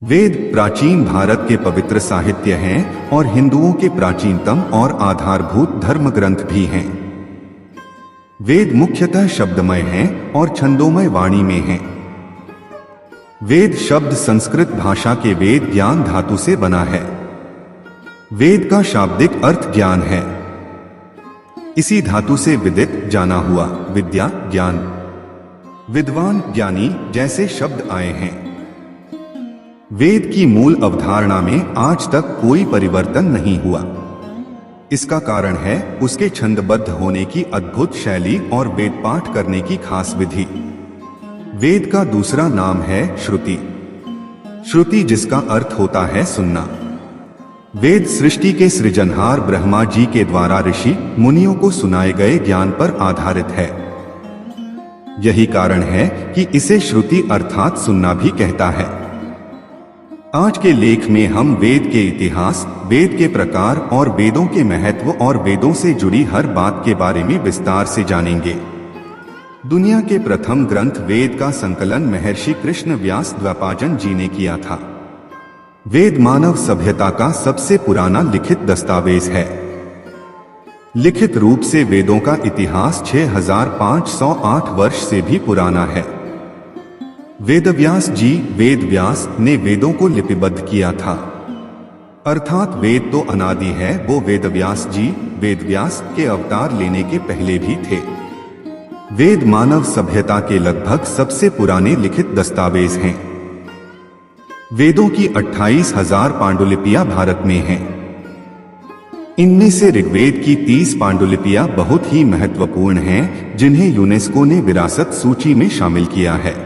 वेद प्राचीन भारत के पवित्र साहित्य हैं और हिंदुओं के प्राचीनतम और आधारभूत धर्म ग्रंथ भी हैं। वेद मुख्यतः शब्दमय हैं और छंदोमय वाणी में हैं। वेद शब्द संस्कृत भाषा के वेद ज्ञान धातु से बना है। वेद का शाब्दिक अर्थ ज्ञान है। इसी धातु से विदित जाना हुआ, विद्या, ज्ञान, विद्वान, ज्ञानी जैसे शब्द आए हैं। वेद की मूल अवधारणा में आज तक कोई परिवर्तन नहीं हुआ। इसका कारण है उसके छंदबद्ध होने की अद्भुत शैली और वेद पाठ करने की खास विधि। वेद का दूसरा नाम है श्रुति। श्रुति जिसका अर्थ होता है सुनना। वेद सृष्टि के सृजनहार ब्रह्मा जी के द्वारा ऋषि मुनियों को सुनाए गए ज्ञान पर आधारित है। यही कारण है कि इसे श्रुति अर्थात सुनना भी कहता है। आज के लेख में हम वेद के इतिहास, वेद के प्रकार और वेदों के महत्व और वेदों से जुड़ी हर बात के बारे में विस्तार से जानेंगे। दुनिया के प्रथम ग्रंथ वेद का संकलन महर्षि कृष्ण व्यास द्वापाजन जी ने किया था। वेद मानव सभ्यता का सबसे पुराना लिखित दस्तावेज है। लिखित रूप से वेदों का इतिहास 6508 वर्ष से भी पुराना है। वेदव्यास जी, वेद व्यास ने वेदों को लिपिबद्ध किया था। अर्थात वेद तो अनादि है, वो वेदव्यास जी वेदव्यास के अवतार लेने के पहले भी थे। वेद मानव सभ्यता के लगभग सबसे पुराने लिखित दस्तावेज हैं। वेदों की 28,000 पांडुलिपियां भारत में हैं। इनमें से ऋग्वेद की 30 पांडुलिपियां बहुत ही महत्वपूर्ण हैं, जिन्हें यूनेस्को ने विरासत सूची में शामिल किया है।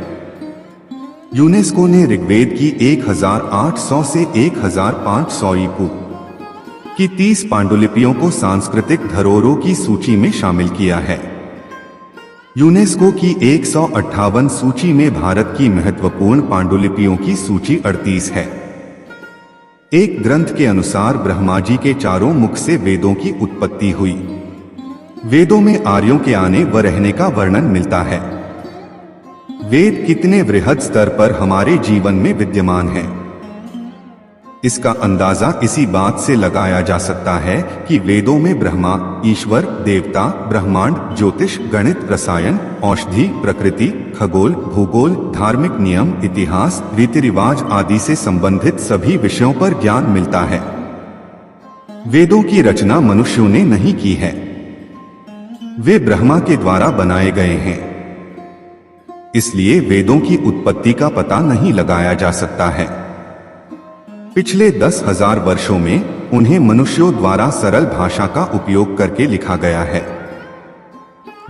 यूनेस्को ने ऋग्वेद की 1800 से 1500 ईपू की 30 पांडुलिपियों को सांस्कृतिक धरोहरों की सूची में शामिल किया है। यूनेस्को की 158 सूची में भारत की महत्वपूर्ण पांडुलिपियों की सूची 38 है। एक ग्रंथ के अनुसार ब्रह्मा जी के चारों मुख से वेदों की उत्पत्ति हुई। वेदों में आर्यों के आने व रहने का वर्णन मिलता है। वेद कितने वृहद स्तर पर हमारे जीवन में विद्यमान है, इसका अंदाजा इसी बात से लगाया जा सकता है कि वेदों में ब्रह्मा, ईश्वर, देवता, ब्रह्मांड, ज्योतिष, गणित, रसायन, औषधि, प्रकृति, खगोल, भूगोल, धार्मिक नियम, इतिहास, रीति रिवाज आदि से संबंधित सभी विषयों पर ज्ञान मिलता है। वेदों की रचना मनुष्यों ने नहीं की है, वे ब्रह्मा के द्वारा बनाए गए हैं। इसलिए वेदों की उत्पत्ति का पता नहीं लगाया जा सकता है। पिछले 10,000 वर्षों में उन्हें मनुष्यों द्वारा सरल भाषा का उपयोग करके लिखा गया है।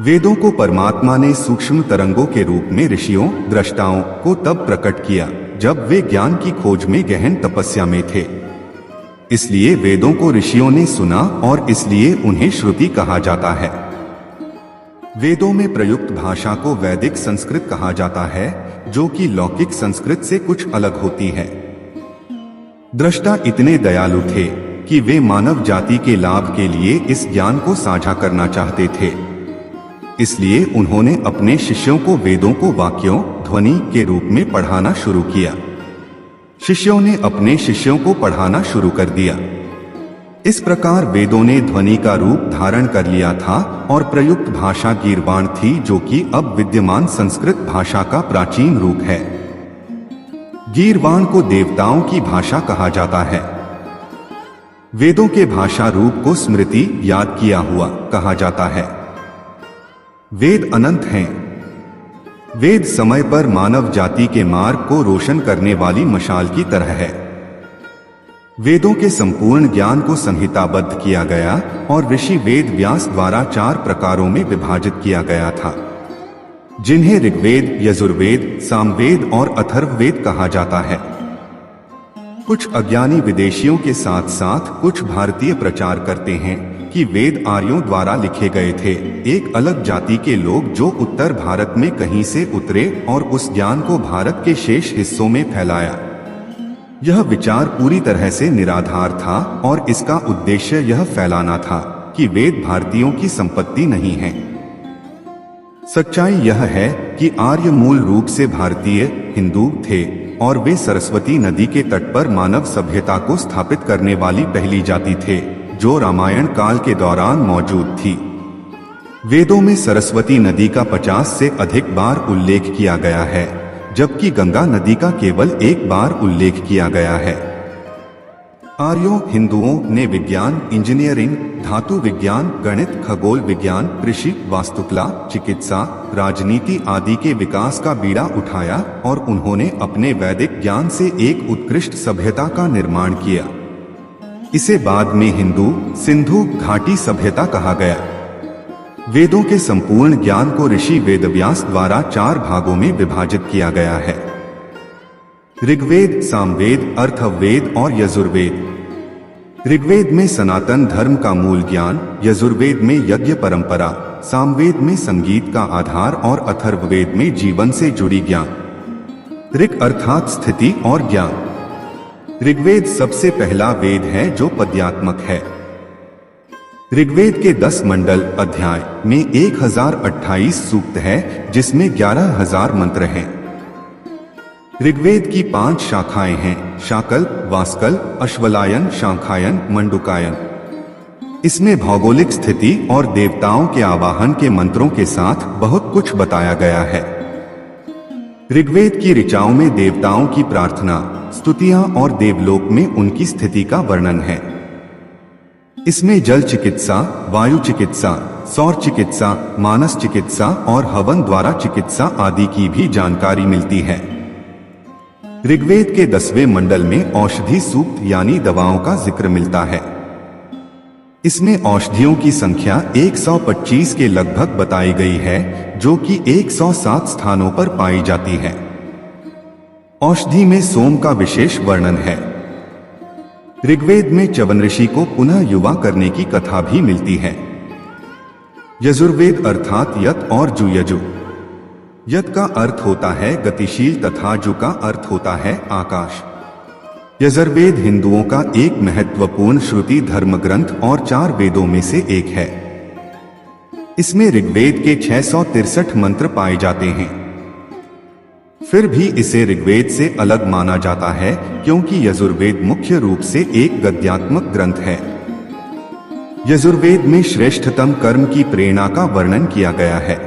वेदों को परमात्मा ने सूक्ष्म तरंगों के रूप में ऋषियों, दृष्टाओं को तब प्रकट किया जब वे ज्ञान की खोज में गहन तपस्या में थे। इसलिए वेदों को ऋषियों ने सुना और इसलिए उन्हें श्रुति कहा जाता है। वेदों में प्रयुक्त भाषा को वैदिक संस्कृत कहा जाता है, जो कि लौकिक संस्कृत से कुछ अलग होती है। दृष्टा इतने दयालु थे कि वे मानव जाति के लाभ के लिए इस ज्ञान को साझा करना चाहते थे। इसलिए उन्होंने अपने शिष्यों को वेदों को वाक्यों, ध्वनि के रूप में पढ़ाना शुरू किया। शिष्यों ने अपने शिष्यों को पढ़ाना शुरू कर दिया। इस प्रकार वेदों ने ध्वनि का रूप धारण कर लिया था और प्रयुक्त भाषा गीर्वाण थी, जो कि अब विद्यमान संस्कृत भाषा का प्राचीन रूप है। गीर्वाण को देवताओं की भाषा कहा जाता है। वेदों के भाषा रूप को स्मृति, याद किया हुआ कहा जाता है। वेद अनंत हैं। वेद समय पर मानव जाति के मार्ग को रोशन करने वाली मशाल की तरह है। वेदों के संपूर्ण ज्ञान को संहिताबद्ध किया गया और ऋषि वेद व्यास द्वारा 4 प्रकारों में विभाजित किया गया था, जिन्हें ऋग्वेद, यजुर्वेद, सामवेद और अथर्ववेद कहा जाता है। कुछ अज्ञानी विदेशियों के साथ साथ कुछ भारतीय प्रचार करते हैं कि वेद आर्यों द्वारा लिखे गए थे, एक अलग जाति के लोग जो उत्तर भारत में कहीं से उतरे और उस ज्ञान को भारत के शेष हिस्सों में फैलाया। यह विचार पूरी तरह से निराधार था और इसका उद्देश्य यह फैलाना था कि वेद भारतीयों की संपत्ति नहीं है। सच्चाई यह है कि आर्य मूल रूप से भारतीय हिंदू थे और वे सरस्वती नदी के तट पर मानव सभ्यता को स्थापित करने वाली पहली जाति थे जो रामायण काल के दौरान मौजूद थी। वेदों में सरस्वती नदी का 50 से अधिक बार उल्लेख किया गया है, जबकि गंगा नदी का केवल एक बार उल्लेख किया गया है। आर्यों हिंदुओं ने विज्ञान, इंजीनियरिंग, धातु विज्ञान, गणित, खगोल विज्ञान, कृषि, वास्तुकला, चिकित्सा, राजनीति आदि के विकास का बीड़ा उठाया और उन्होंने अपने वैदिक ज्ञान से एक उत्कृष्ट सभ्यता का निर्माण किया। इसे बाद में हिंदू सिंधु घाटी सभ्यता कहा गया। वेदों के संपूर्ण ज्ञान को ऋषि वेदव्यास द्वारा 4 भागों में विभाजित किया गया है: ऋग्वेद, सामवेद, अथर्ववेद और यजुर्वेद। ऋग्वेद में सनातन धर्म का मूल ज्ञान, यजुर्वेद में यज्ञ परंपरा, सामवेद में संगीत का आधार और अथर्ववेद में जीवन से जुड़ी ज्ञान। ऋग अर्थात स्थिति और ज्ञान। ऋग्वेद सबसे पहला वेद है जो पद्यात्मक है। ऋग्वेद के 10 मंडल अध्याय में 1028 सूक्त है, जिसमें 11,000 मंत्र हैं। ऋग्वेद की 5 शाखाएं हैं: शाकल, वास्कल, अश्वलायन, शाखायन, मंडुकायन। इसमें भौगोलिक स्थिति और देवताओं के आवाहन के मंत्रों के साथ बहुत कुछ बताया गया है। ऋग्वेद की ऋचाओं में देवताओं की प्रार्थना, स्तुतियां और देवलोक में उनकी स्थिति का वर्णन है। इसमें जल चिकित्सा, वायु चिकित्सा, सौर चिकित्सा, मानस चिकित्सा और हवन द्वारा चिकित्सा आदि की भी जानकारी मिलती है। ऋग्वेद के 10वें मंडल में औषधि सूक्त यानी दवाओं का जिक्र मिलता है। इसमें औषधियों की संख्या 125 के लगभग बताई गई है, जो कि 107 स्थानों पर पाई जाती है। औषधि में सोम का विशेष वर्णन है। ऋग्वेद में च्यवन ऋषि को पुनः युवा करने की कथा भी मिलती है। यजुर्वेद अर्थात यत और जुयजु। यत का अर्थ होता है गतिशील तथा जु का अर्थ होता है आकाश। यजुर्वेद हिंदुओं का एक महत्वपूर्ण श्रुति धर्म ग्रंथ और 4 वेदों में से एक है। इसमें ऋग्वेद के 663 मंत्र पाए जाते हैं। फिर भी इसे ऋग्वेद से अलग माना जाता है क्योंकि यजुर्वेद मुख्य रूप से एक गद्यात्मक ग्रंथ है। यजुर्वेद में श्रेष्ठतम कर्म की प्रेरणा का वर्णन किया गया है।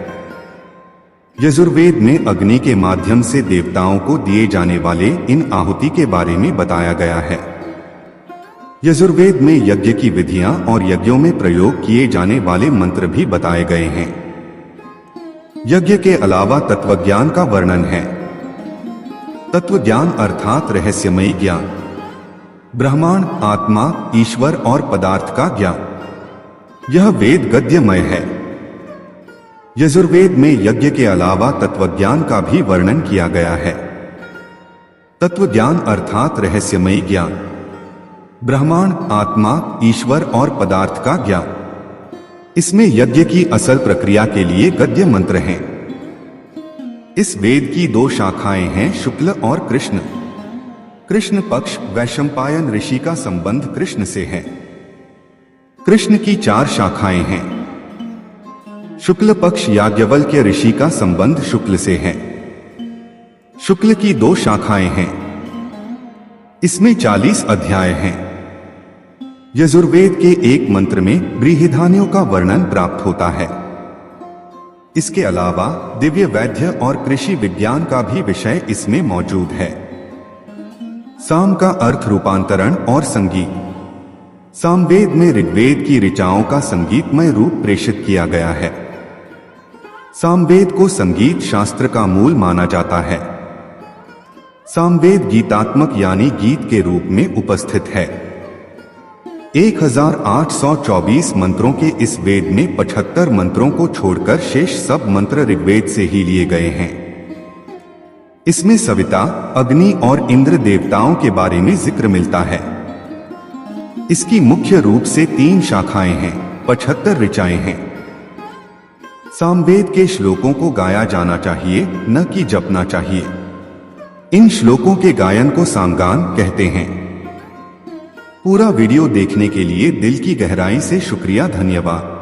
यजुर्वेद में अग्नि के माध्यम से देवताओं को दिए जाने वाले इन आहुति के बारे में बताया गया है। यजुर्वेद में यज्ञ की विधियां और यज्ञों में प्रयोग किए जाने वाले मंत्र भी बताए गए हैं। यज्ञ के अलावा तत्वज्ञान का वर्णन है। तत्वज्ञान अर्थात रहस्यमयी ज्ञान, ब्रह्मांड, आत्मा, ईश्वर और पदार्थ का ज्ञान। यह वेद गद्यमय है। यजुर्वेद में यज्ञ के अलावा तत्वज्ञान का भी वर्णन किया गया है। तत्वज्ञान अर्थात रहस्यमयी ज्ञान, ब्रह्मांड, आत्मा, ईश्वर और पदार्थ का ज्ञान। इसमें यज्ञ की असल प्रक्रिया के लिए गद्य मंत्र हैं। इस वेद की 2 शाखाएं हैं, शुक्ल और कृष्ण। कृष्ण पक्ष वैशंपायन ऋषि का संबंध कृष्ण से है। कृष्ण की 4 शाखाएं हैं। शुक्ल पक्ष याज्ञवल्क्य ऋषि का संबंध शुक्ल से है। शुक्ल की 2 शाखाएं हैं। इसमें 40 अध्याय हैं। यजुर्वेद के एक मंत्र में बृहदान्यों का वर्णन प्राप्त होता है। इसके अलावा दिव्य वैद्य और कृषि विज्ञान का भी विषय इसमें मौजूद है। साम का अर्थ रूपांतरण और संगीत। सामवेद में ऋग्वेद की ऋचाओं का संगीतमय रूप प्रेषित किया गया है। सामवेद को संगीत शास्त्र का मूल माना जाता है। सामवेद गीतात्मक यानी गीत के रूप में उपस्थित है। 1824 मंत्रों के इस वेद में 75 मंत्रों को छोड़कर शेष सब मंत्र ऋग्वेद से ही लिए गए हैं। इसमें सविता, अग्नि और इंद्र देवताओं के बारे में जिक्र मिलता है। इसकी मुख्य रूप से 3 शाखाएं हैं, 75 ऋचाएं हैं। सामवेद के श्लोकों को गाया जाना चाहिए, न कि जपना चाहिए। इन श्लोकों के गायन को सामगान कहते हैं। पूरा वीडियो देखने के लिए दिल की गहराई से शुक्रिया, धन्यवाद।